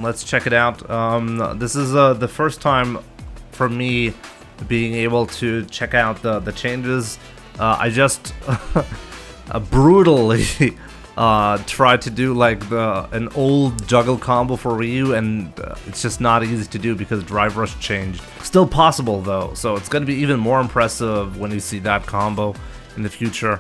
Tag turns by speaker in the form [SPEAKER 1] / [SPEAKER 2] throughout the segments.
[SPEAKER 1] Let's check it out. This is the first time for me being able to check out the changes. I just brutally tried to do like an old juggle combo for Ryu, and it's just not easy to do because Drive Rush changed. Still possible though, so it's gonna be even more impressive when you see that combo in the future.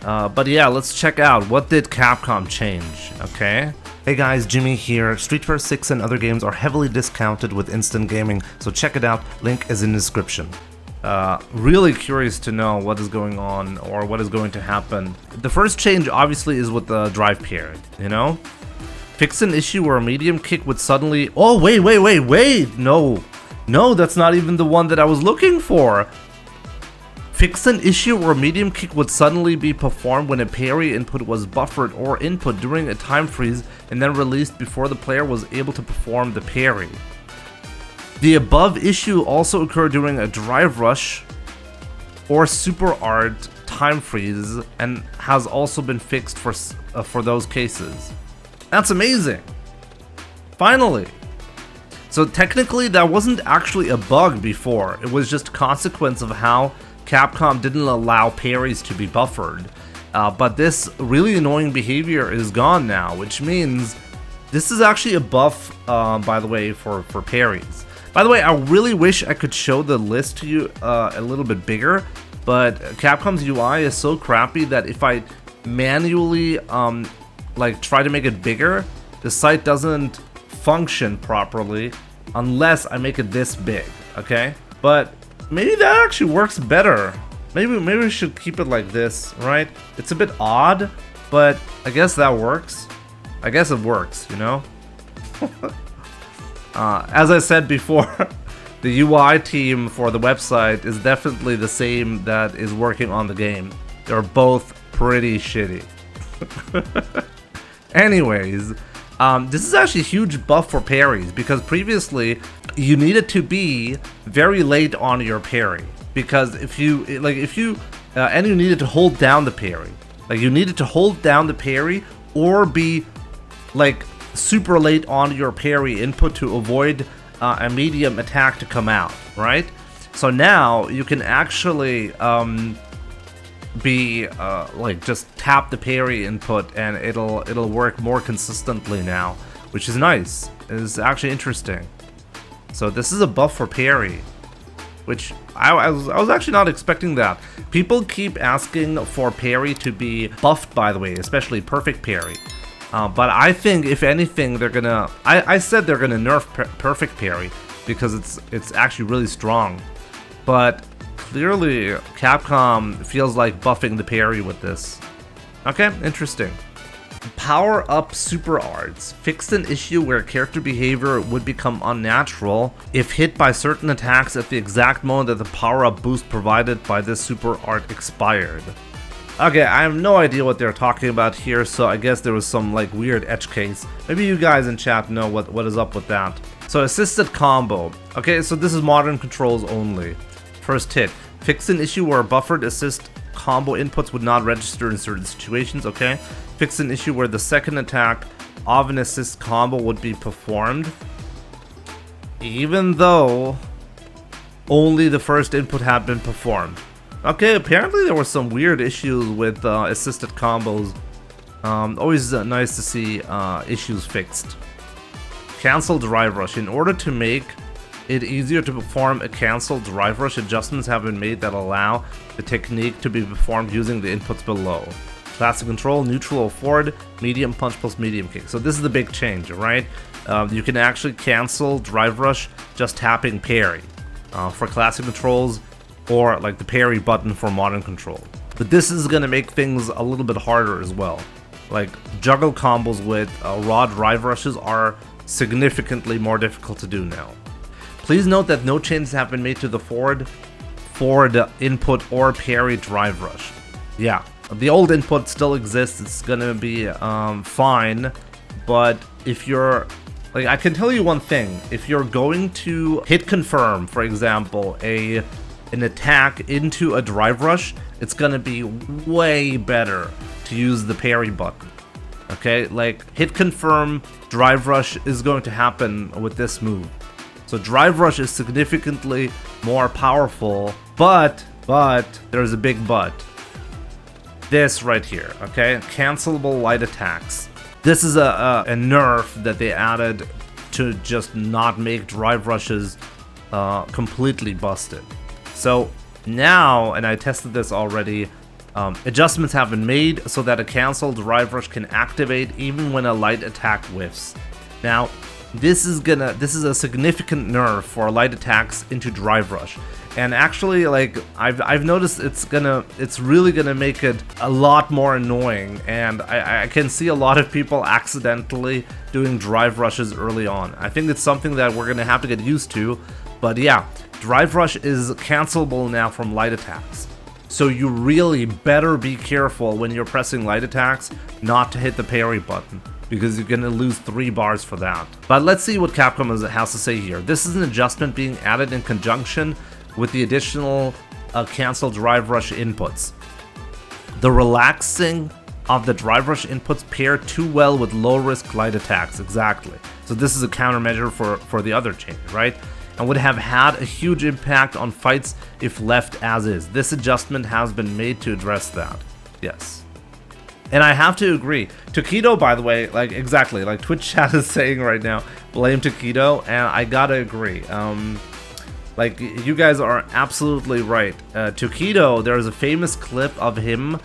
[SPEAKER 1] But yeah, let's check out what did Capcom change, okay? Hey guys, Jimmy here. Street Fighter 6 and other games are heavily discounted with instant gaming, so check it out, link is in the description. Really curious to know what is going on or what is going to happen. The first change obviously is with the drive period, you know? Fix an issue where a medium kick would suddenly... Oh, wait, no, that's not even the one that I was looking for. Fix an issue where a medium kick would suddenly be performed when a parry input was buffered or input during a time freeze and then released before the player was able to perform the parry. The above issue also occurred during a drive rush or super art time freeze and has also been fixed for those cases. That's amazing! Finally! So technically that wasn't actually a bug before, it was just a consequence of how Capcom didn't allow parries to be buffered. But this really annoying behavior is gone now, which means this is actually a buff, by the way, for parries. By the way, I really wish I could show the list to you a little bit bigger, but Capcom's UI is so crappy that if I manually like try to make it bigger, the site doesn't function properly unless I make it this big, okay? But maybe that actually works better. Maybe we should keep it like this, right? It's a bit odd, but I guess that works. I guess it works, you know? As I said before, the UI team for the website is definitely the same that is working on the game. They're both pretty shitty. Anyways, this is actually a huge buff for parries because previously you needed to be very late on your parry, because if you and you needed to hold down the parry. Like you needed to hold down the parry or be like super late on your parry input to avoid a medium attack to come out, right? So now you can actually be like just tap the parry input and it'll work more consistently now, which is nice. It's actually interesting. So this is a buff for parry, which I was actually not expecting that. People keep asking for parry to be buffed, by the way, especially perfect parry. But I think if anything they're gonna... I said they're gonna nerf perfect parry because it's actually really strong. But clearly Capcom feels like buffing the parry with this. Okay, interesting. Power up super arts. Fixed an issue where character behavior would become unnatural if hit by certain attacks at the exact moment that the power up boost provided by this super art expired. Okay, I have no idea what they're talking about here, so I guess there was some like weird edge case. Maybe you guys in chat know what is up with that. So assisted combo. Okay, so this is modern controls only. First hit. Fix an issue where buffered assist combo inputs would not register in certain situations, okay? Fix an issue where the second attack of an assist combo would be performed even though only the first input had been performed. Okay, apparently there were some weird issues with assisted combos. Always nice to see issues fixed. Cancel drive rush. In order to make it easier to perform a cancel drive rush, adjustments have been made that allow the technique to be performed using the inputs below. Classic control, neutral or forward, medium punch plus medium kick. So this is the big change, right? You can actually cancel drive rush just tapping parry for classic controls, or like the parry button for modern control. But this is gonna make things a little bit harder as well. Like juggle combos with raw drive rushes are significantly more difficult to do now. Please note that no changes have been made to the forward input or parry drive rush. Yeah, the old input still exists, it's gonna be fine, but if you're, like, I can tell you one thing, if you're going to hit confirm, for example, an attack into a drive rush, it's gonna be way better to use the parry button. okay? Like, hit confirm, drive rush is going to happen with this move. So drive rush is significantly more powerful, but there's a big but. This right here, okay? Cancelable light attacks. This is a nerf that they added to just not make drive rushes completely busted. So now, and I tested this already, adjustments have been made so that a canceled drive rush can activate even when a light attack whiffs. Now, this is a significant nerf for light attacks into drive rush. And actually, like, I've noticed it's really gonna make it a lot more annoying, and I can see a lot of people accidentally doing drive rushes early on. I think it's something that we're gonna have to get used to, but yeah, drive rush is cancelable now from light attacks. So you really better be careful when you're pressing light attacks not to hit the parry button, because you're gonna lose 3 bars for that. But let's see what Capcom has to say here. This is an adjustment being added in conjunction with the additional cancel drive rush inputs. The relaxing of the drive rush inputs pair too well with low risk light attacks, exactly. So this is a countermeasure for the other change, right? And would have had a huge impact on fights if left as is. This adjustment has been made to address that. Yes. And I have to agree. Taquito, by the way, like exactly, like Twitch chat is saying right now, blame Taquito, and I gotta agree. Like, you guys are absolutely right. Taquito, there's a famous clip of him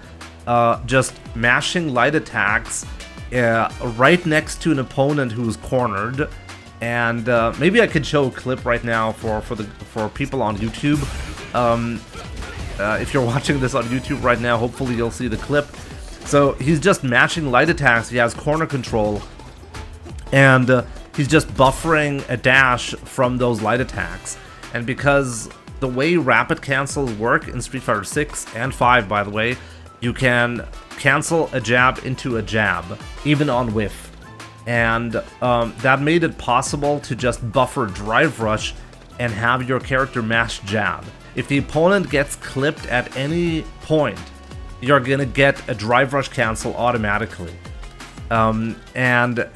[SPEAKER 1] just mashing light attacks right next to an opponent who's cornered. And maybe I could show a clip right now for people on YouTube. If you're watching this on YouTube right now, hopefully you'll see the clip. So he's just mashing light attacks. He has corner control, and he's just buffering a dash from those light attacks. And because the way rapid cancels work in Street Fighter 6 and 5, by the way, you can cancel a jab into a jab, even on whiff. And that made it possible to just buffer drive rush and have your character mash jab. If the opponent gets clipped at any point, you're gonna get a drive rush cancel automatically. And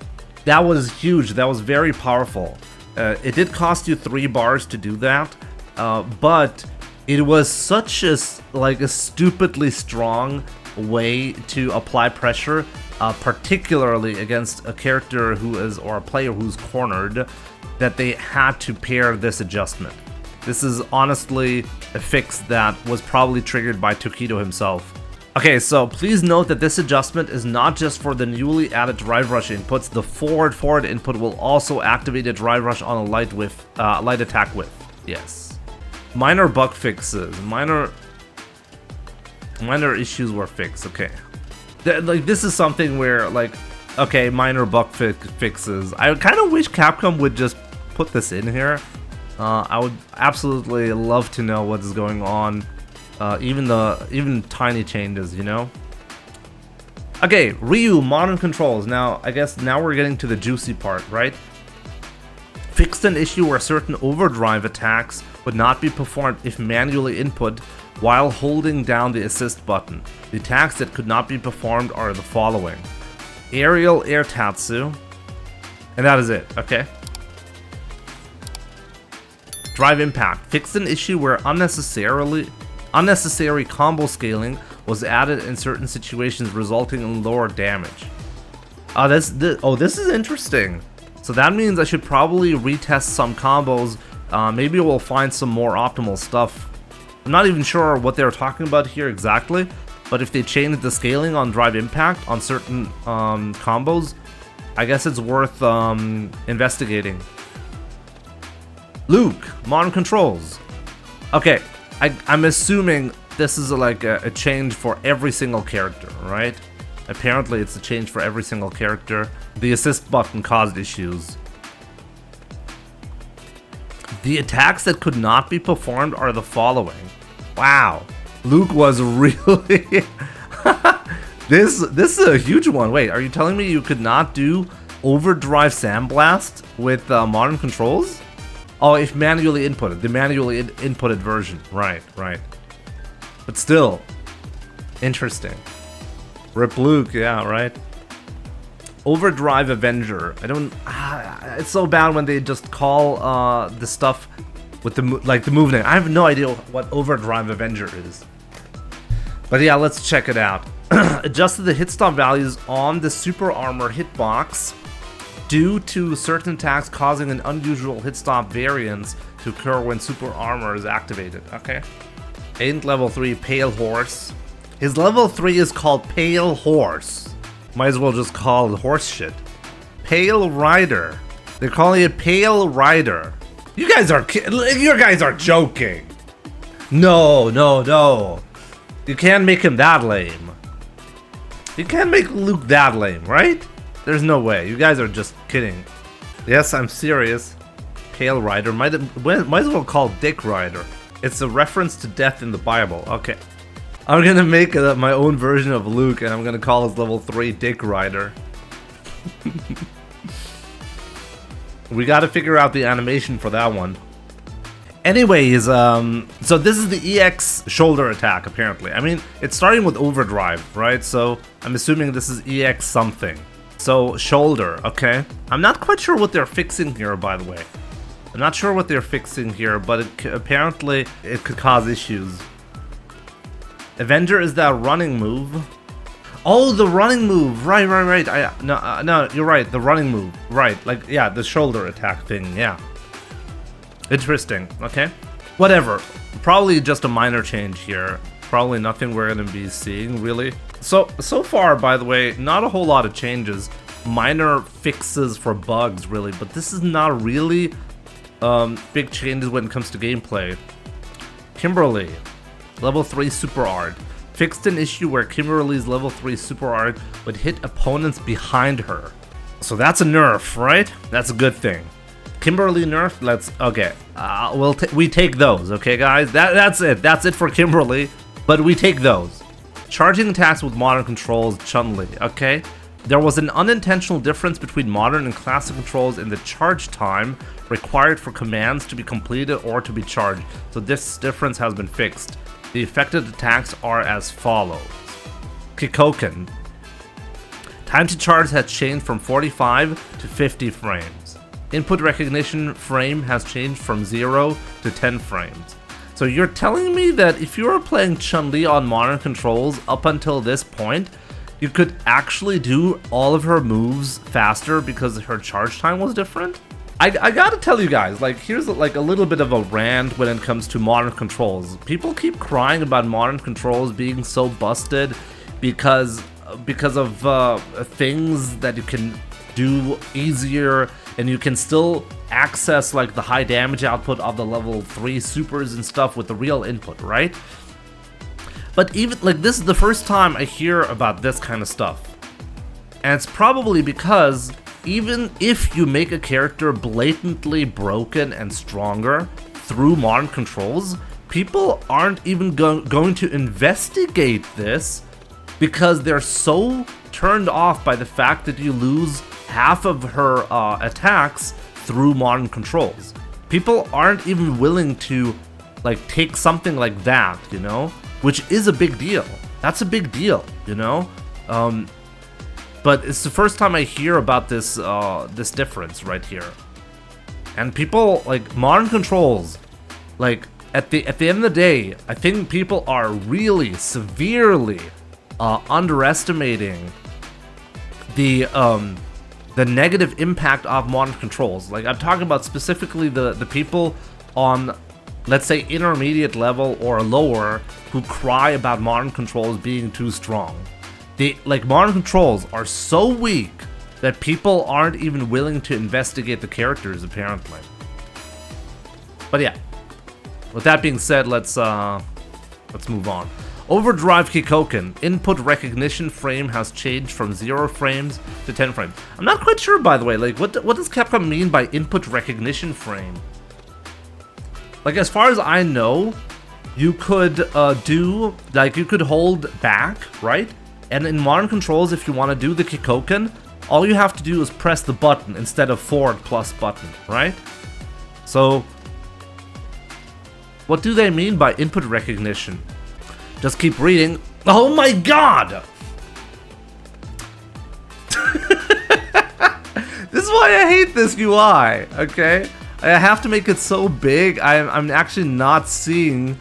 [SPEAKER 1] that was huge, that was very powerful. It did cost you 3 bars to do that, but it was such a stupidly strong way to apply pressure, particularly against a character or a player who's cornered, that they had to pair this adjustment. This is honestly a fix that was probably triggered by Taquito himself. Okay, so please note that this adjustment is not just for the newly added drive rush inputs. The forward input will also activate a drive rush on a light attack whiff. Yes. Minor bug fixes. Minor issues were fixed. Okay. Like, this is something where, like, okay, minor bug fixes. I kind of wish Capcom would just put this in here. I would absolutely love to know what is going on. Even tiny changes, you know? Okay, Ryu modern controls. Now, I guess now we're getting to the juicy part, right? Fixed an issue where certain overdrive attacks would not be performed if manually input while holding down the assist button. The attacks that could not be performed are the following: aerial air tatsu, and that is it, okay? Drive impact. Fixed an issue where unnecessary combo scaling was added in certain situations, resulting in lower damage. This is interesting. So that means I should probably retest some combos. Maybe we'll find some more optimal stuff. I'm not even sure what they're talking about here exactly, but if they change the scaling on drive impact on certain combos, I guess it's worth investigating. Luke, modern controls. Okay, I'm assuming this is like a change for every single character, right? Apparently it's a change for every single character. The assist button caused issues. The attacks that could not be performed are the following. Wow, Luke was really... This is a huge one. Wait, are you telling me you could not do overdrive sandblast with modern controls? Oh, if manually inputted, the manually inputted version. Right. But still, interesting. Rip Luke, yeah, right? Overdrive Avenger. I don't... it's so bad when they just call the stuff with the the move name. I have no idea what Overdrive Avenger is. But yeah, let's check it out. Adjusted the hit stop values on the super armor hitbox due to certain attacks causing an unusual hit stop variance to occur when super armor is activated. Okay. Ain't level 3 Pale Horse. His level 3 is called Pale Horse. Might as well just call it horse shit. Pale Rider. They're calling it Pale Rider. You guys are joking. No, no, no. You can't make him that lame. You can't make Luke that lame, right? There's no way. You guys are just kidding. Yes, I'm serious. Pale Rider. Might as well call Dick Rider. It's a reference to death in the Bible. Okay. I'm gonna make my own version of Luke, and I'm gonna call his level 3 Dick Rider. We gotta figure out the animation for that one. Anyways, so this is the EX shoulder attack, apparently. I mean, it's starting with overdrive, right? So I'm assuming this is EX something. So, shoulder, okay. I'm not quite sure what they're fixing here, by the way. I'm not sure what they're fixing here, but apparently it could cause issues. Avenger is that running move. Oh, the running move. Right. No, you're right. The running move. Right. Like, yeah, the shoulder attack thing. Yeah. Interesting. Okay. Whatever. Probably just a minor change here. Probably nothing we're going to be seeing, really. So far, by the way, not a whole lot of changes. Minor fixes for bugs, really. But this is not really big changes when it comes to gameplay. Kimberly. Level 3 Super Art. Fixed an issue where Kimberly's level 3 Super Art would hit opponents behind her. So that's a nerf, right? That's a good thing. Kimberly nerf, okay. We take those, okay guys? That's it. That's it for Kimberly. But we take those. Charging attacks with modern controls, Chun-Li, okay? There was an unintentional difference between modern and classic controls in the charge time required for commands to be completed or to be charged. So this difference has been fixed. The affected attacks are as follows. Kikoken. Time to charge has changed from 45 to 50 frames. Input recognition frame has changed from 0 to 10 frames. So you're telling me that if you were playing Chun-Li on modern controls up until this point, you could actually do all of her moves faster because her charge time was different? I gotta tell you guys, like, here's like a little bit of a rant when it comes to modern controls. People keep crying about modern controls being so busted because of things that you can do easier, and you can still access like the high damage output of the level 3 supers and stuff with the real input, right? But even like this is the first time I hear about this kind of stuff, and it's probably because even if you make a character blatantly broken and stronger through modern controls, people aren't even going to investigate this because they're so turned off by the fact that you lose half of her attacks through modern controls. People aren't even willing to like take something like that, you know, which is a big deal. That's a big deal, you know. But it's the first time I hear about this this difference right here. And people like modern controls, like at the end of the day, I think people are really severely underestimating the negative impact of modern controls. Like I'm talking about specifically the people on, let's say, intermediate level or lower who cry about modern controls being too strong. Like modern controls are so weak that people aren't even willing to investigate the characters, apparently. But yeah, with that being said, let's move on. Overdrive Kikoken. Input recognition frame has changed from 0 frames to 10 frames. I'm not quite sure, by the way, like what does Capcom mean by input recognition frame? Like as far as I know, you could you could hold back, right? And in modern controls, if you want to do the Kikoken, all you have to do is press the button instead of forward plus button, right? So, what do they mean by input recognition? Just keep reading. Oh my god! why I hate this UI, okay? I have to make it so big, I'm actually not seeing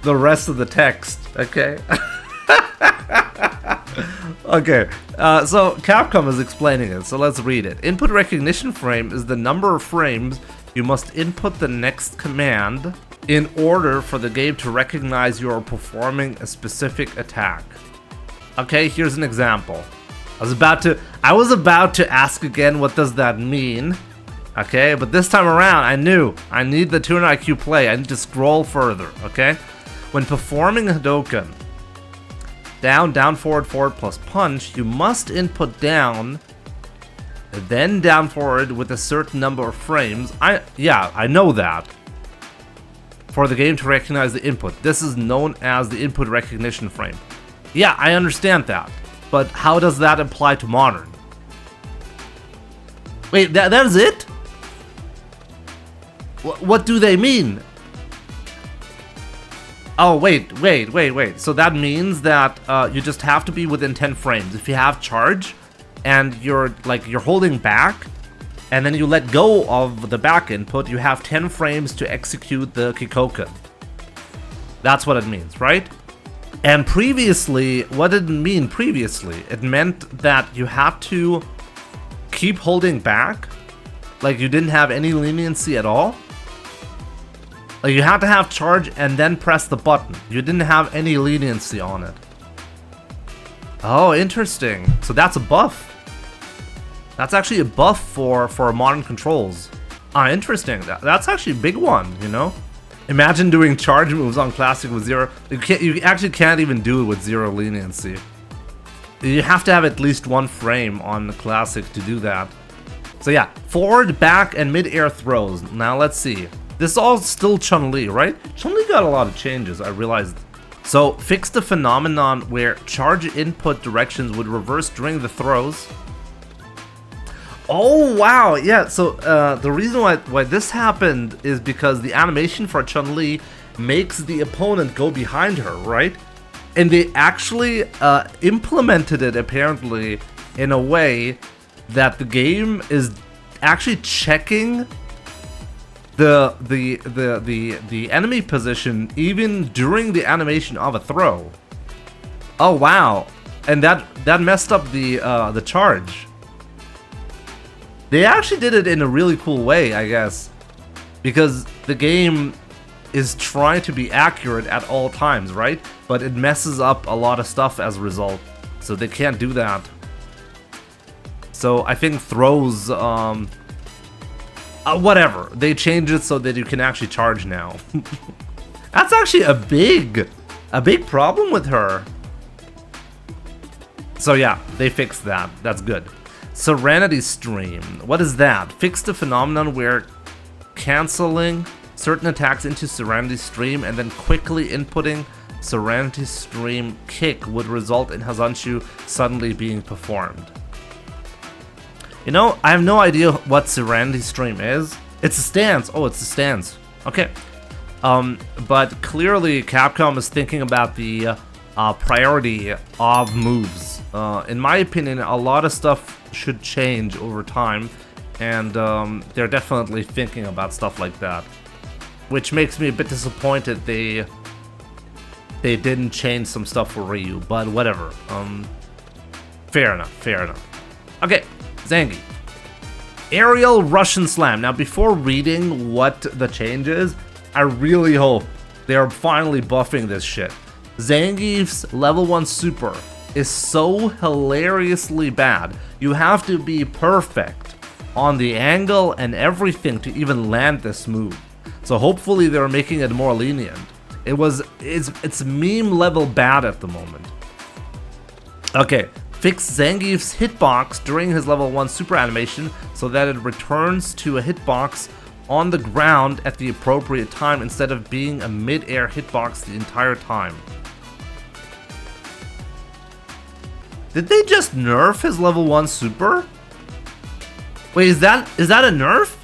[SPEAKER 1] the rest of the text, okay? Okay, so Capcom is explaining it, so let's read it. Input recognition frame is the number of frames you must input the next command in order for the game to recognize you are performing a specific attack. Okay, here's an example. I was about to ask again, what does that mean? Okay, but this time around, I knew I need the Tuner IQ play. I need to scroll further, okay? When performing Hadoken, down, down, forward, forward plus punch, you must input down, then down forward with a certain number of frames. I know that. For the game to recognize the input. This is known as the input recognition frame. Yeah, I understand that. But how does that apply to modern? Wait, that is it? What do they mean? Oh, wait. So that means that you just have to be within 10 frames. If you have charge and you're holding back and then you let go of the back input, you have 10 frames to execute the Kikoken. That's what it means, right? And previously, what did it mean previously? It meant that you had to keep holding back, like you didn't have any leniency at all. Like you had to have charge and then press the button. You didn't have any leniency on it. Oh, interesting. So that's a buff. That's actually a buff for modern controls. Ah, interesting. That's actually a big one, you know? Imagine doing charge moves on classic with zero. You actually can't even do it with zero leniency. You have to have at least one frame on the classic to do that. So yeah, forward, back, and mid-air throws. Now let's see. This is all still Chun-Li, right? Chun-Li got a lot of changes, I realized. So fix the phenomenon where charge input directions would reverse during the throws. Oh wow, yeah, so the reason why this happened is because the animation for Chun-Li makes the opponent go behind her, right? And they actually implemented it apparently in a way that the game is actually checking the enemy position even during the animation of a throw. Oh wow, and that messed up the charge. They actually did it in a really cool way, I guess, because the game is trying to be accurate at all times, right? But it messes up a lot of stuff as a result, so they can't do that. So I think throws, whatever, they changed it so that you can actually charge now. That's actually a big problem with her. So yeah, they fixed that. That's good. Serenity Stream. What is that? Fix the phenomenon where canceling certain attacks into Serenity Stream and then quickly inputting Serenity Stream kick would result in Hazanshu suddenly being performed. You know, I have no idea what Serenity Stream is. It's a stance. Oh, it's a stance. Okay. But clearly Capcom is thinking about the priority of moves. In my opinion, a lot of stuff should change over time, and they're definitely thinking about stuff like that, which makes me a bit disappointed they didn't change some stuff for Ryu, but whatever. Fair enough. Okay, Zangief. Aerial Russian Slam. Now, before reading what the change is, I really hope they are finally buffing this shit. Zangief's level 1 super is so hilariously bad. You have to be perfect on the angle and everything to even land this move. So hopefully they're making it more lenient. It's meme level bad at the moment. Okay, fix Zangief's hitbox during his level 1 super animation so that it returns to a hitbox on the ground at the appropriate time instead of being a mid-air hitbox the entire time. Did they just nerf his level 1 super? Wait, is that a nerf?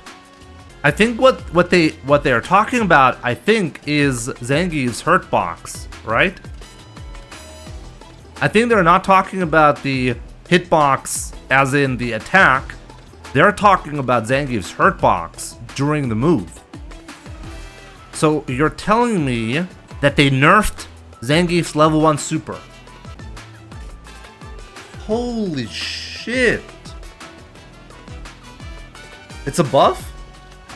[SPEAKER 1] I think what they are talking about, I think, is Zangief's hurt box, right? I think they're not talking about the hitbox as in the attack. They're talking about Zangief's hurtbox during the move. So you're telling me that they nerfed Zangief's level 1 super. Holy shit. It's a buff?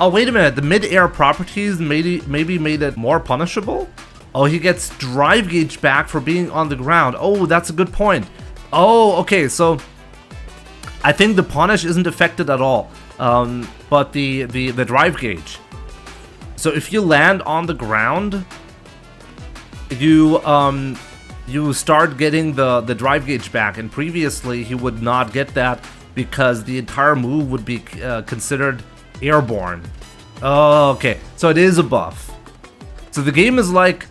[SPEAKER 1] Oh, wait a minute. The mid-air properties maybe made it more punishable? Oh, he gets drive gauge back for being on the ground. Oh, that's a good point. Oh, okay, so I think the punish isn't affected at all, but the drive gauge. So if you land on the ground, you start getting the drive gauge back, and previously he would not get that because the entire move would be considered airborne. Oh, okay, so it is a buff. So the game is like,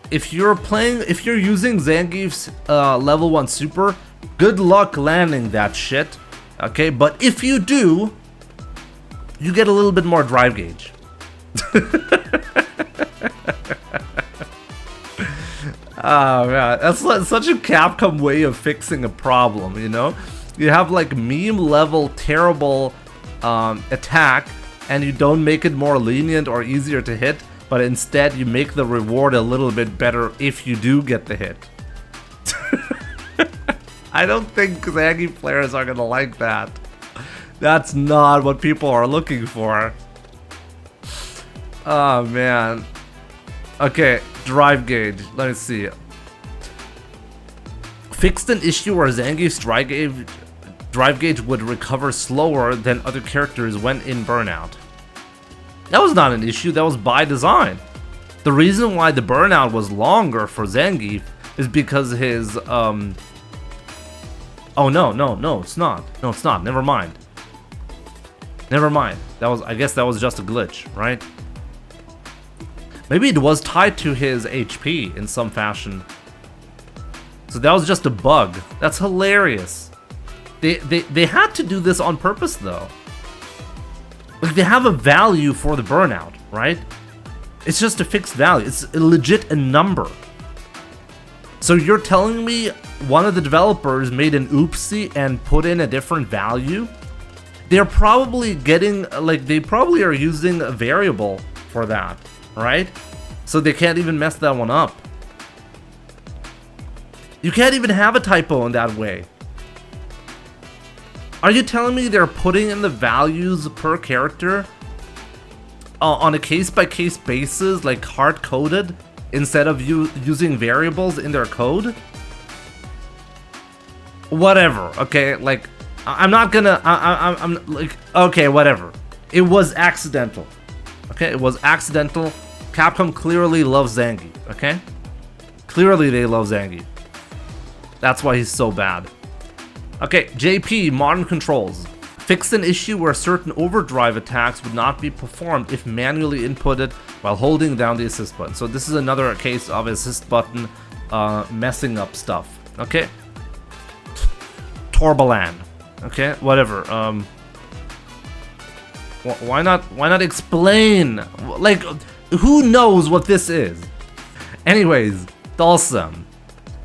[SPEAKER 1] if you're using Zangief's level 1 super, good luck landing that shit, okay? But if you do, you get a little bit more drive gauge. Oh man, that's such a Capcom way of fixing a problem, you know? You have like meme level terrible attack, and you don't make it more lenient or easier to hit, but instead you make the reward a little bit better if you do get the hit. I don't think Zangief players are gonna like that. That's not what people are looking for. Oh man. Okay, drive gauge. Let me see. Fixed an issue where Zangief's drive gauge would recover slower than other characters when in burnout. That was not an issue, that was by design. The reason why the burnout was longer for Zangief is because his oh no, it's not. No, it's not. Never mind. Never mind. I guess that was just a glitch, right? Maybe it was tied to his HP in some fashion. So that was just a bug. That's hilarious. They had to do this on purpose though. Like, they have a value for the burnout, right? It's just a fixed value. It's legit a number. So you're telling me one of the developers made an oopsie and put in a different value? They're probably getting, like, they probably are using a variable for that, right? So they can't even mess that one up. You can't even have a typo in that way. Are you telling me they're putting in the values per character on a case-by-case basis, like hard-coded, instead of using variables in their code? Whatever, okay, like, I'm not gonna, I'm like, okay, whatever. It was accidental, okay, it was accidental. Capcom clearly loves Zangief, okay? Clearly they love Zangief. That's why he's so bad. Okay, JP, modern controls. Fixed an issue where certain overdrive attacks would not be performed if manually inputted while holding down the assist button. So this is another case of assist button messing up stuff. Okay. Torbalan. Okay, whatever. Why not explain? Like, who knows what this is? Anyways, Dhalsim.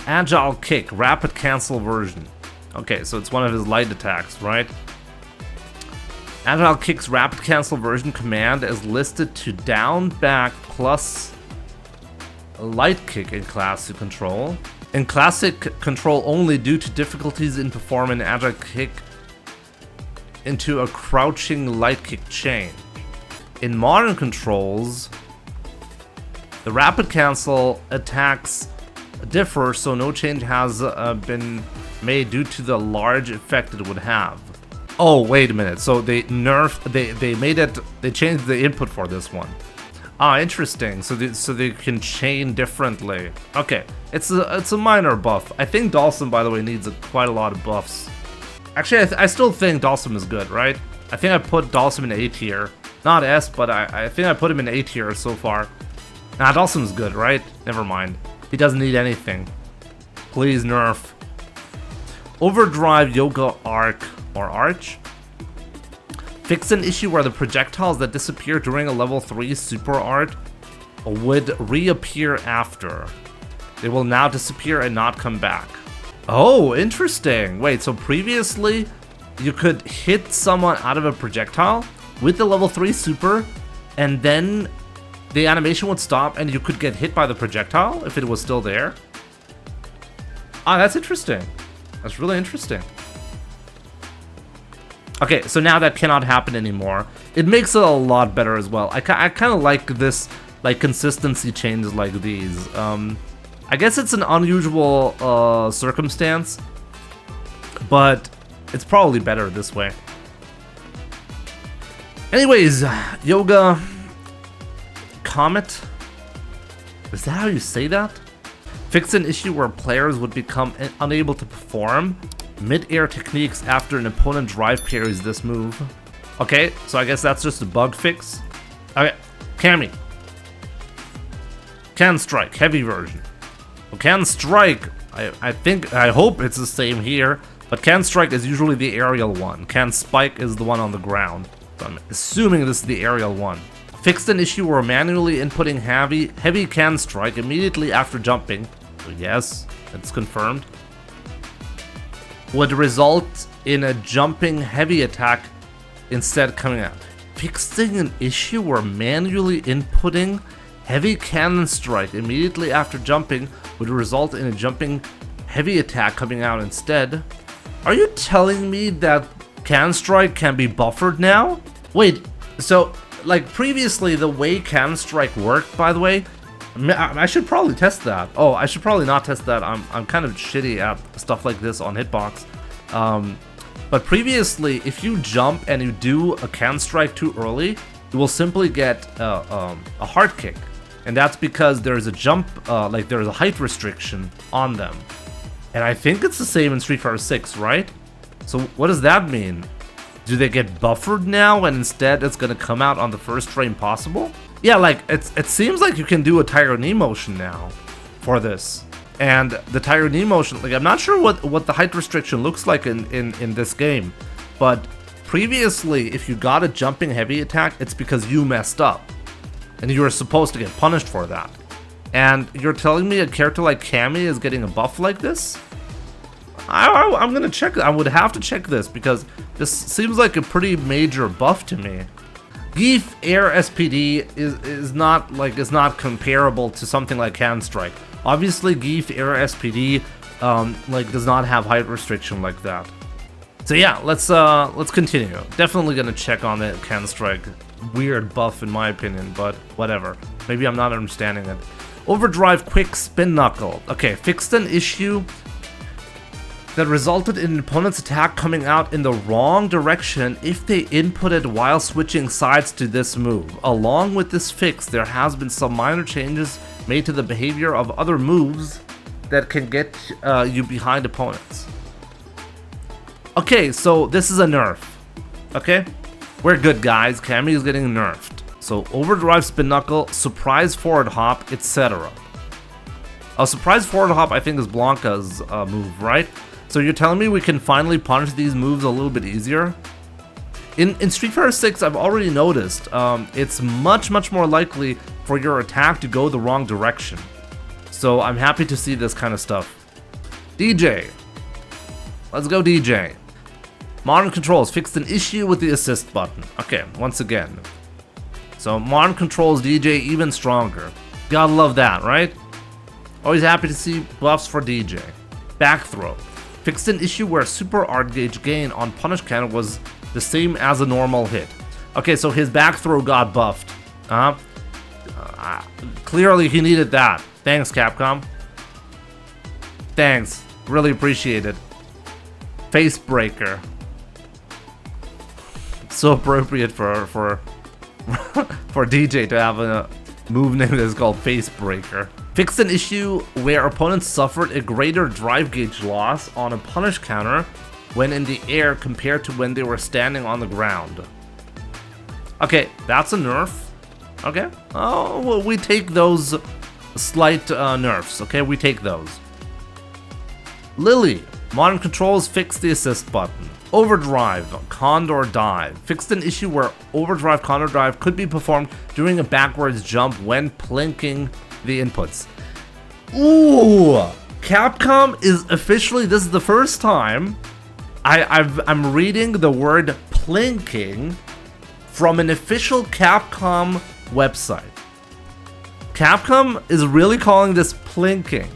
[SPEAKER 1] Agile kick, rapid cancel version. Okay, so it's one of his light attacks, right? Agile kick's rapid cancel version command is listed to down, back, plus light kick in classic control. In classic control only due to difficulties in performing agile kick into a crouching light kick chain. In modern controls, the rapid cancel attacks differ, so no change has been made due to the large effect it would have. Oh, wait a minute. So they nerfed, they changed the input for this one. Ah, interesting. So they can chain differently. Okay, it's a minor buff. I think Dhalsim, by the way, needs quite a lot of buffs. Actually, I still think Dhalsim is good, right? I think I put Dhalsim in A tier, not S, but I think I put him in A tier so far. Nah, Dhalsim's good, right? Never mind. He doesn't need anything. Please nerf. Overdrive Yoga Arc or Arch. Fix an issue where the projectiles that disappear during a level 3 super art would reappear after. They will now disappear and not come back. Oh, interesting. Wait, so previously you could hit someone out of a projectile with the level 3 super, and then the animation would stop and you could get hit by the projectile if it was still there. Ah, that's interesting. That's really interesting. Okay, so now that cannot happen anymore. It makes it a lot better as well. I kind of like this, like, consistency changes like these. I guess it's an unusual circumstance, but it's probably better this way. Anyways, Yoga Comet. Is that how you say that? Fix an issue where players would become unable to perform mid-air techniques after an opponent drive parries this move. Okay, so I guess that's just a bug fix. Okay, Cammy. Can strike, heavy version. Well, can strike, I hope it's the same here, but can strike is usually the aerial one. Can spike is the one on the ground. So I'm assuming this is the aerial one. Fixed an issue where manually inputting heavy can strike immediately after jumping. So yes, it's confirmed. Would result in a jumping heavy attack instead coming out. Fixing an issue where manually inputting heavy cannon strike immediately after jumping would result in a jumping heavy attack coming out instead. Are you telling me that can strike can be buffered now? Wait, so like previously the way can strike worked, by the way, I should probably test that. Oh, I should probably not test that. I'm kind of shitty at stuff like this on Hitbox. But previously, if you jump and you do a can strike too early, you will simply get a hard kick. And that's because there's a jump, like there's a height restriction on them. And I think it's the same in Street Fighter 6, right? So what does that mean? Do they get buffered now and instead it's gonna come out on the first frame possible? Yeah, like, it seems like you can do a Tiger Knee motion now for this. And the Tiger Knee motion, like, I'm not sure what the height restriction looks like in this game. But previously, if you got a jumping heavy attack, it's because you messed up. And you were supposed to get punished for that. And you're telling me a character like Cammy is getting a buff like this? I'm gonna check. I would have to check this because this seems like a pretty major buff to me. Zangief Air SPD is not comparable to something like Can Strike. Obviously, Zangief Air SPD does not have height restriction like that. So yeah, let's continue. Definitely gonna check on the Can Strike. Weird buff in my opinion, but whatever. Maybe I'm not understanding it. Overdrive Quick Spin Knuckle. Okay, fixed an issue that resulted in an opponent's attack coming out in the wrong direction if they inputted while switching sides to this move. Along with this fix, there has been some minor changes made to the behavior of other moves that can get you behind opponents. Okay, so this is a nerf. Okay? We're good, guys. Cammy is getting nerfed. So, overdrive spin knuckle, surprise forward hop, etc. A surprise forward hop, I think, is Blanka's move, right? So you're telling me we can finally punish these moves a little bit easier? In Street Fighter 6, I've already noticed it's much more likely for your attack to go the wrong direction. So I'm happy to see this kind of stuff. Deejay. Let's go, Deejay. Modern controls fixed an issue with the assist button. Okay, once again. So modern controls Deejay even stronger. Gotta love that, right? Always happy to see buffs for Deejay. Back throw. Fixed an issue where super art gauge gain on punish cannon was the same as a normal hit. Okay, so his back throw got buffed. Clearly he needed that. Thanks, Capcom. Thanks. Really appreciate it. Face breaker. So appropriate for Deejay to have a move name that is called Face Breaker. Fixed an issue where opponents suffered a greater drive gauge loss on a punish counter when in the air compared to when they were standing on the ground. Okay, that's a nerf. Okay, oh, well, we take those slight nerfs, okay, we take those. Lily, modern controls fixed the assist button. Overdrive, Condor Dive. Fixed an issue where overdrive Condor Dive could be performed during a backwards jump when plinking the inputs. Ooh! Capcom is officially, this is the first time I'm reading the word plinking from an official Capcom website. Capcom is really calling this plinking.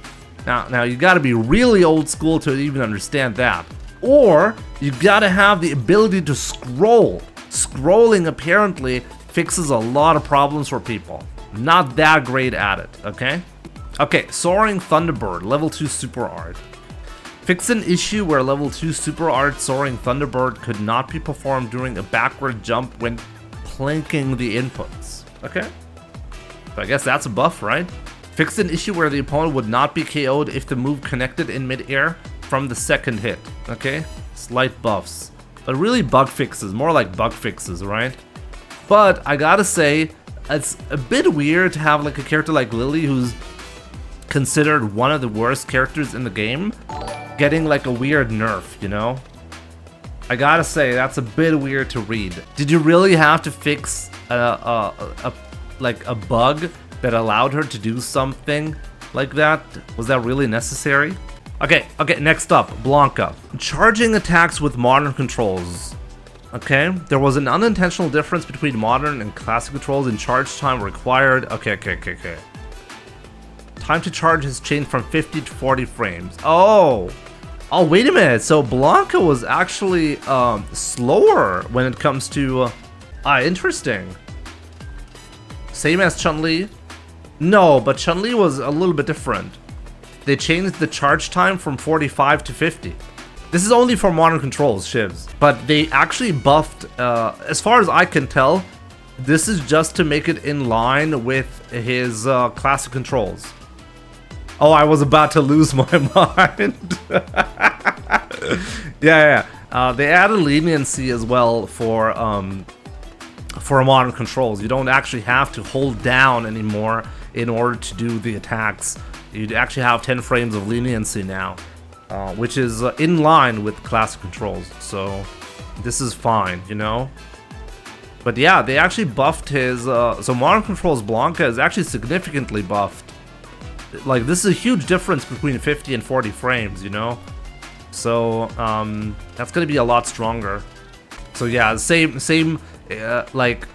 [SPEAKER 1] Now you gotta be really old school to even understand that. Or you gotta have the ability to scroll. Scrolling apparently fixes a lot of problems for people. Not that great at it, okay? Okay, Soaring Thunderbird, level 2 super art. Fix an issue where level 2 super art Soaring Thunderbird could not be performed during a backward jump when plinking the inputs. Okay? So I guess that's a buff, right? Fix an issue where the opponent would not be KO'd if the move connected in midair from the second hit. Okay? Slight buffs. But really bug fixes, more like bug fixes, right? But I gotta say, it's a bit weird to have like a character like Lily, who's considered one of the worst characters in the game, getting like a weird nerf, you know? I gotta say, that's a bit weird to read. Did you really have to fix like a bug that allowed her to do something like that? Was that really necessary? Okay, next up, Blanka. Charging attacks with modern controls. Okay, there was an unintentional difference between modern and classic controls in charge time required. Okay. Time to charge has changed from 50 to 40 frames. Oh, wait a minute. So Blanka was actually slower when it comes to... interesting. Same as Chun-Li? No, but Chun-Li was a little bit different. They changed the charge time from 45 to 50. This is only for modern controls, shivs. But they actually buffed, as far as I can tell, this is just to make it in line with his classic controls. Oh, I was about to lose my mind. Yeah. They added leniency as well for modern controls. You don't actually have to hold down anymore in order to do the attacks. You actually have 10 frames of leniency now, which is in line with classic controls. So this is fine, you know? But yeah, they actually buffed his... so modern controls Blanka is actually significantly buffed. Like, this is a huge difference between 50 and 40 frames, you know? So, that's gonna be a lot stronger. So yeah, same like,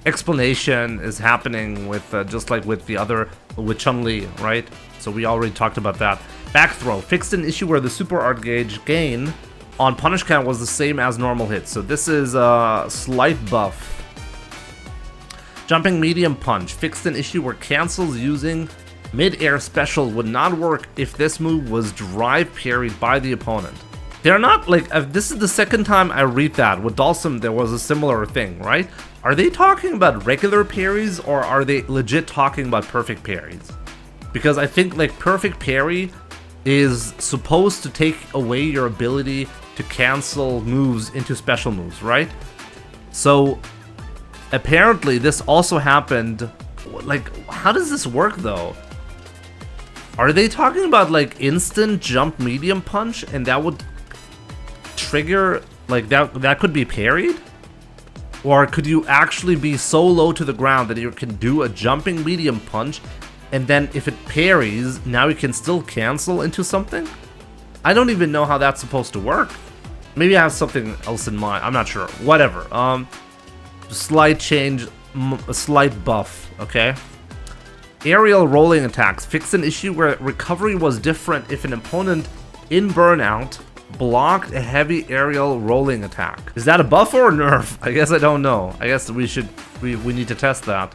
[SPEAKER 1] explanation is happening with, just like with the other, with Chun-Li, right? So we already talked about that. Back throw. Fixed an issue where the super art gauge gain on punish count was the same as normal hits. So this is a slight buff. Jumping medium punch. Fixed an issue where cancels using mid-air special would not work if this move was drive parried by the opponent. They're not like, this is the second time I read that. With Dhalsim there was a similar thing, right? Are they talking about regular parries or are they legit talking about perfect parries? Because I think like perfect parry is supposed to take away your ability to cancel moves into special moves, right? So apparently this also happened. Like, how does this work though? Are they talking about like instant jump medium punch and that would trigger, like that could be parried? Or could you actually be so low to the ground that you can do a jumping medium punch and then if it parries, now you can still cancel into something? I don't even know how that's supposed to work. Maybe I have something else in mind. I'm not sure. Whatever. Slight change, a slight buff, okay? Aerial rolling attacks. Fix an issue where recovery was different if an opponent in burnout blocked a heavy aerial rolling attack. Is that a buff or a nerf? I guess I don't know. I guess we need to test that.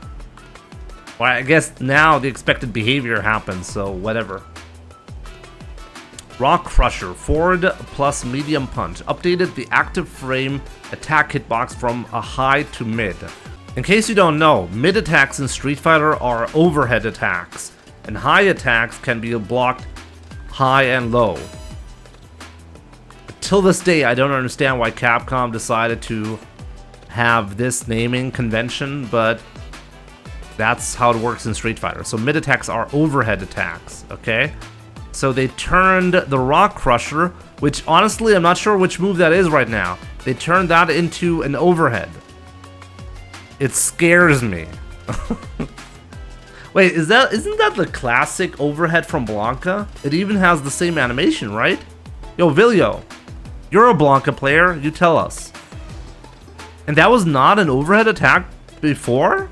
[SPEAKER 1] Well, I guess now the expected behavior happens, so whatever. Rock Crusher, forward plus medium punch. Updated the active frame attack hitbox from a high to mid. In case you don't know, mid attacks in Street Fighter are overhead attacks, and high attacks can be blocked high and low. Till this day, I don't understand why Capcom decided to have this naming convention, but that's how it works in Street Fighter. So mid attacks are overhead attacks, okay? So they turned the Rock Crusher, which honestly I'm not sure which move that is right now. They turned that into an overhead. It scares me. Wait, isn't that the classic overhead from Blanka? It even has the same animation, right? Yo, Vilio, You're a Blanka player, you tell us. And that was not an overhead attack before?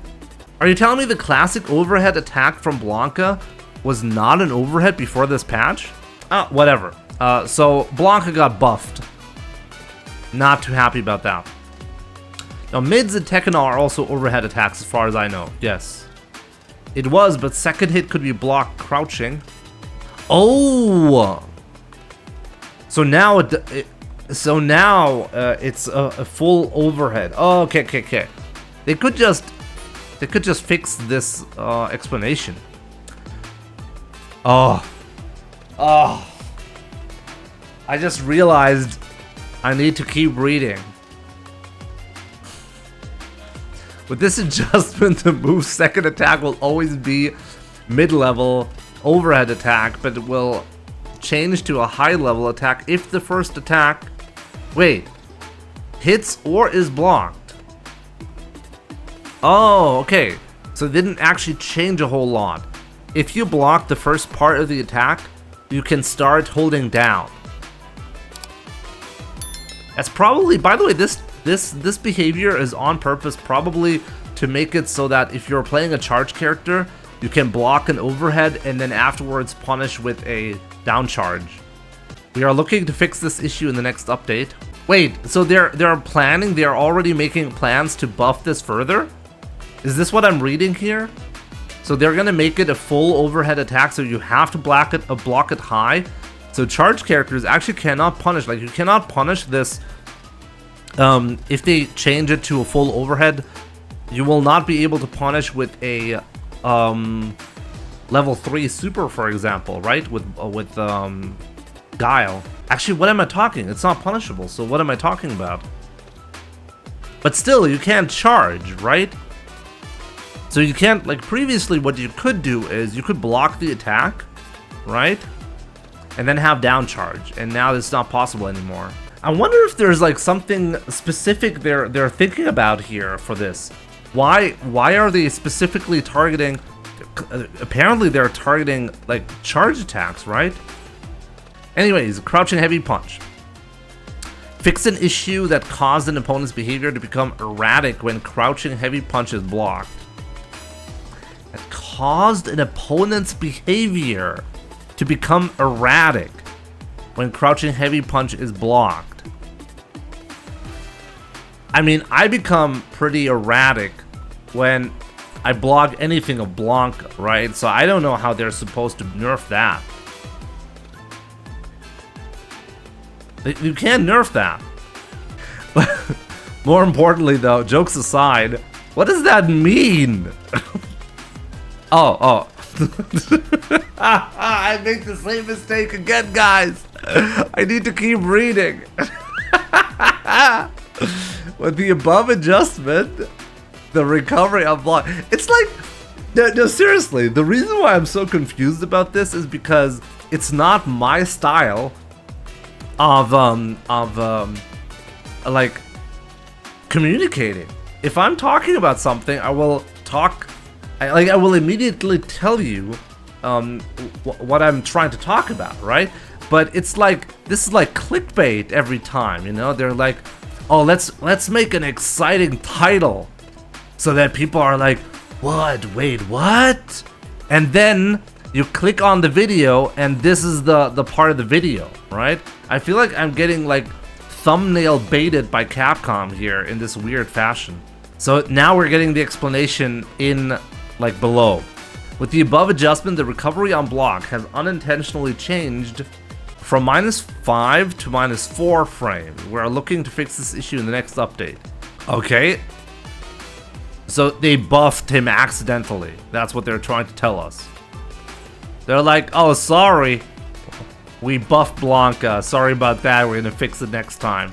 [SPEAKER 1] Are you telling me the classic overhead attack from Blanka was not an overhead before this patch? Whatever. So Blanka got buffed. Not too happy about that. Now mids and Tekken are also overhead attacks as far as I know. Yes. It was, but second hit could be blocked crouching. Oh! So now it's a full overhead. Oh, okay. They could just fix this explanation. Oh. I just realized I need to keep reading. With this adjustment, the move's second attack will always be mid-level overhead attack, but it will change to a high-level attack if the first attack, hits or is blocked. Oh, okay. So it didn't actually change a whole lot. If you block the first part of the attack, you can start holding down. That's probably, by the way, this behavior is on purpose, probably to make it so that if you're playing a charge character, you can block an overhead and then afterwards punish with a down charge. We are looking to fix this issue in the next update. Wait, so they're already making plans to buff this further? Is this what I'm reading here? So they're gonna make it a full overhead attack, so you have to block it high. So charge characters actually cannot punish, like you cannot punish this. If they change it to a full overhead, you will not be able to punish with a level 3 super, for example, right? With Guile. Actually, what am I talking? It's not punishable, so what am I talking about? But still, you can't charge, right? So you can't, like previously what you could do is you could block the attack, right? And then have down charge, and now it's not possible anymore. I wonder if there's like something specific they're thinking about here for this. Why are they specifically targeting? Apparently they're targeting like charge attacks, right? Anyways, crouching heavy punch. Fix an issue that caused an opponent's behavior to become erratic when crouching heavy punch is blocked. That caused an opponent's behavior to become erratic when crouching heavy punch is blocked. I mean, I become pretty erratic when I block anything of Blanka, right? So I don't know how they're supposed to nerf that. You can't nerf that. But more importantly though, jokes aside, what does that mean? Oh. I make the same mistake again, guys. I need to keep reading. With the above adjustment, the recovery of block. It's like, no, seriously, the reason why I'm so confused about this is because it's not my style of like communicating. If I'm talking about something, I will immediately tell you what I'm trying to talk about, right? But it's like, this is like clickbait every time, you know? They're like, oh, let's make an exciting title so that people are like, what? Wait, what? And then you click on the video and this is the part of the video, right? I feel like I'm getting like thumbnail baited by Capcom here in this weird fashion. So now we're getting the explanation in like below. With the above adjustment, the recovery on block has unintentionally changed from -5 to -4 frames. We're looking to fix this issue in the next update. Okay. So they buffed him accidentally. That's what they're trying to tell us. They're like, oh, sorry. We buffed Blanka. Sorry about that. We're gonna fix it next time.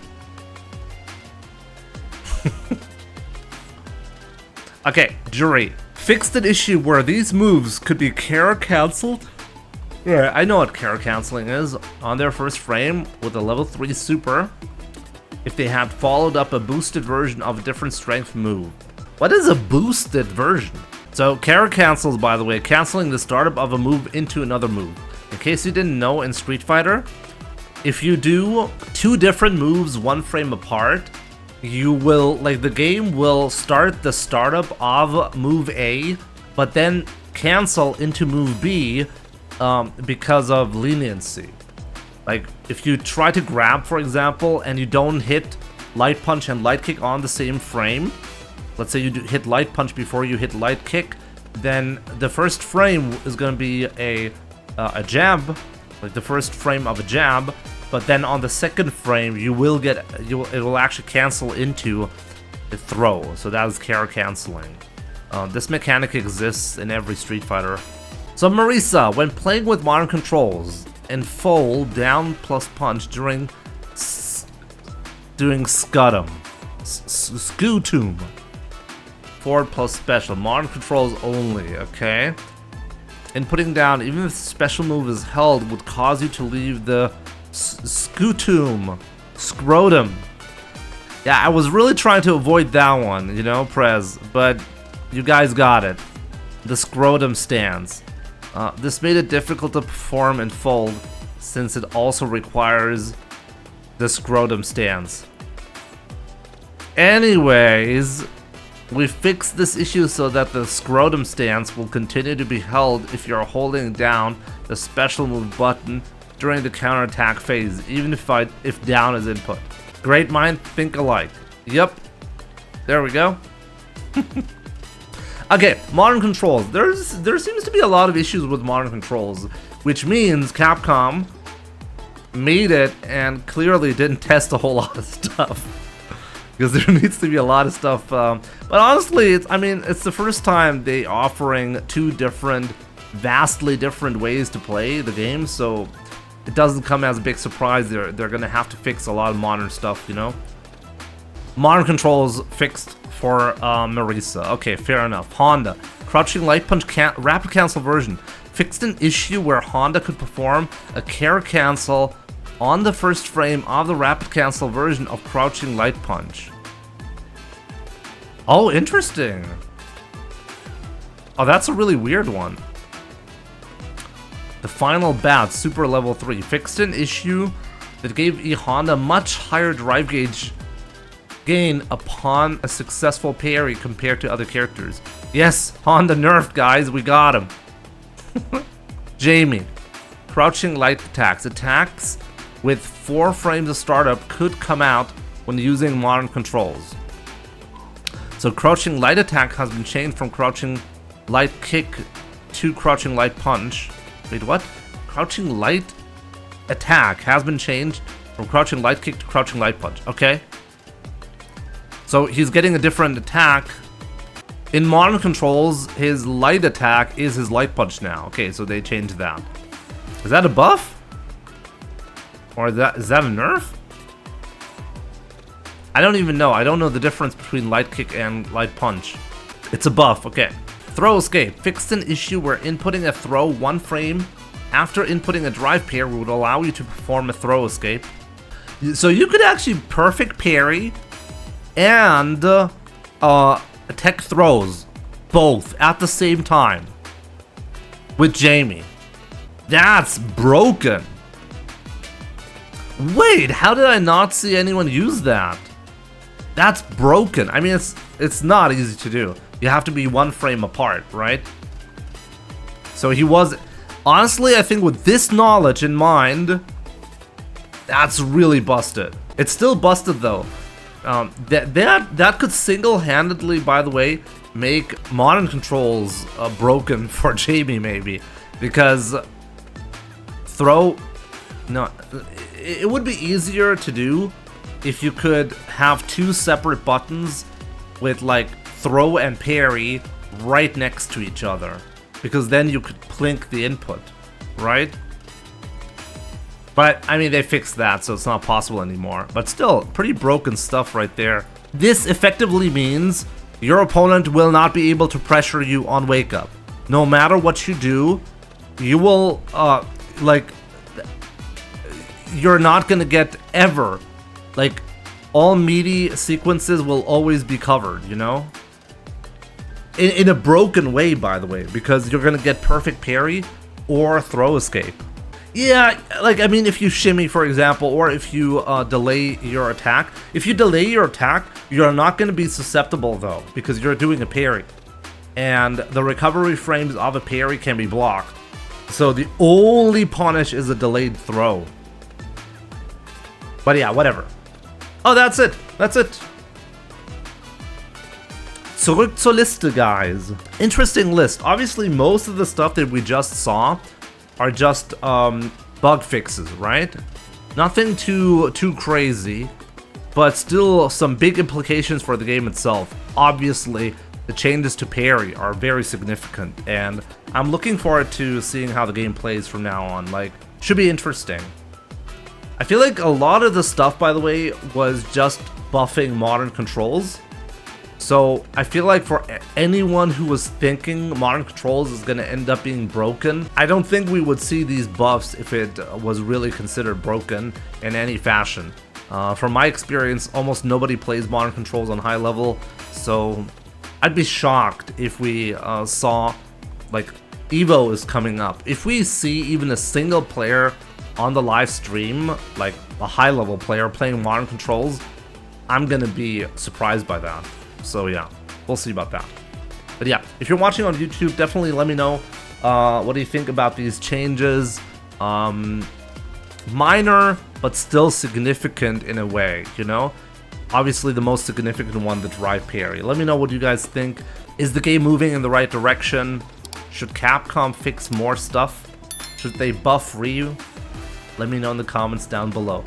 [SPEAKER 1] Okay, Juri. Fixed an issue where these moves could be character cancelled. Yeah, I know what character cancelling is. On their first frame with a level 3 super, if they had followed up a boosted version of a different strength move. What is a boosted version? So character cancels, by the way, canceling the startup of a move into another move. In case you didn't know, in Street Fighter, if you do 2 different moves 1 frame apart, you will, like, the game will start the startup of move A, but then cancel into move B because of leniency. Like, if you try to grab, for example, and you don't hit light punch and light kick on the same frame, let's say you hit light punch before you hit light kick, then the first frame is going to be a jab, like the first frame of a jab, but then on the second frame it will actually cancel into the throw. So that is carry canceling. This mechanic exists in every Street Fighter. So Marisa, when playing with modern controls and fold down plus punch during doing scutum, scutum, forward plus special, modern controls only, okay? Inputting down, even if the special move is held, would cause you to leave the scrotum. Yeah, I was really trying to avoid that one, you know, Prez, but you guys got it. The scrotum stance. This made it difficult to perform and fold, since it also requires the scrotum stance. Anyways, we fixed this issue so that the scrotum stance will continue to be held if you're holding down the special move button during the counterattack phase, even if down is input. Great mind think alike. Yep. There we go. Okay, modern controls. There seems to be a lot of issues with modern controls, which means Capcom made it and clearly didn't test a whole lot of stuff. Because there needs to be a lot of stuff. But honestly, it's the first time they offering 2 different, vastly different ways to play the game, so it doesn't come as a big surprise. They're gonna have to fix a lot of modern stuff, you know. Modern controls fixed for Marisa. Okay, fair enough. Honda, crouching light punch rapid cancel version fixed an issue where Honda could perform a carry cancel on the first frame of the rapid cancel version of crouching light punch. Oh, interesting. Oh, that's a really weird one. The final bout, super level 3, fixed an issue that gave E.Honda much higher drive gauge gain upon a successful parry compared to other characters. Yes, Honda nerfed, guys, we got him. Jamie, crouching light attacks. Attacks with 4 frames of startup could come out when using modern controls. So crouching light attack has been changed from crouching light kick to crouching light punch. Wait, what? Crouching light attack has been changed from crouching light kick to crouching light punch. Okay. So he's getting a different attack. In modern controls, his light attack is his light punch now. Okay, so they changed that. Is that a buff? Or is that a nerf? I don't even know. I don't know the difference between light kick and light punch. It's a buff, okay. Throw escape. Fixed an issue where inputting a throw 1 frame after inputting a drive pair would allow you to perform a throw escape. So you could actually perfect parry and tech throws both at the same time with Jamie. That's broken. Wait, how did I not see anyone use that? That's broken. I mean, it's not easy to do. You have to be 1 frame apart, right? So he was... Honestly, I think with this knowledge in mind, that's really busted. It's still busted, though. That could single-handedly, by the way, make modern controls broken for Jamie, maybe. Because... No, it would be easier to do if you could have 2 separate buttons with like throw and parry right next to each other, because then you could plink the input, right? But I mean, they fixed that, so it's not possible anymore. But still, pretty broken stuff right there. This effectively means your opponent will not be able to pressure you on wake up. No matter what you do, you will you're not gonna get ever, like, all meaty sequences will always be covered, you know? In a broken way, by the way, because you're gonna get perfect parry or throw escape. Yeah, like, I mean, if you shimmy, for example, or if you delay your attack. If you delay your attack, you're not going to be susceptible, though, because you're doing a parry. And the recovery frames of a parry can be blocked. So the only punish is a delayed throw. But yeah, whatever. Oh, that's it. That's it. Zurück zur Liste, guys. Interesting list. Obviously, most of the stuff that we just saw are just bug fixes, right? Nothing too crazy, but still some big implications for the game itself. Obviously, the changes to parry are very significant, and I'm looking forward to seeing how the game plays from now on. Like, should be interesting. I feel like a lot of the stuff, by the way, was just buffing modern controls. So I feel like for anyone who was thinking modern controls is going to end up being broken, I don't think we would see these buffs if it was really considered broken in any fashion. From my experience, almost nobody plays modern controls on high level, so I'd be shocked if we saw, like, Evo is coming up. If we see even a single player on the live stream, like a high level player playing modern controls, I'm gonna be surprised by that. So yeah, we'll see about that. But yeah, if you're watching on YouTube, definitely let me know what do you think about these changes. Minor, but still significant in a way, you know? Obviously the most significant one, the drive parry. Let me know what you guys think. Is the game moving in the right direction? Should Capcom fix more stuff? Should they buff Ryu? Let me know in the comments down below.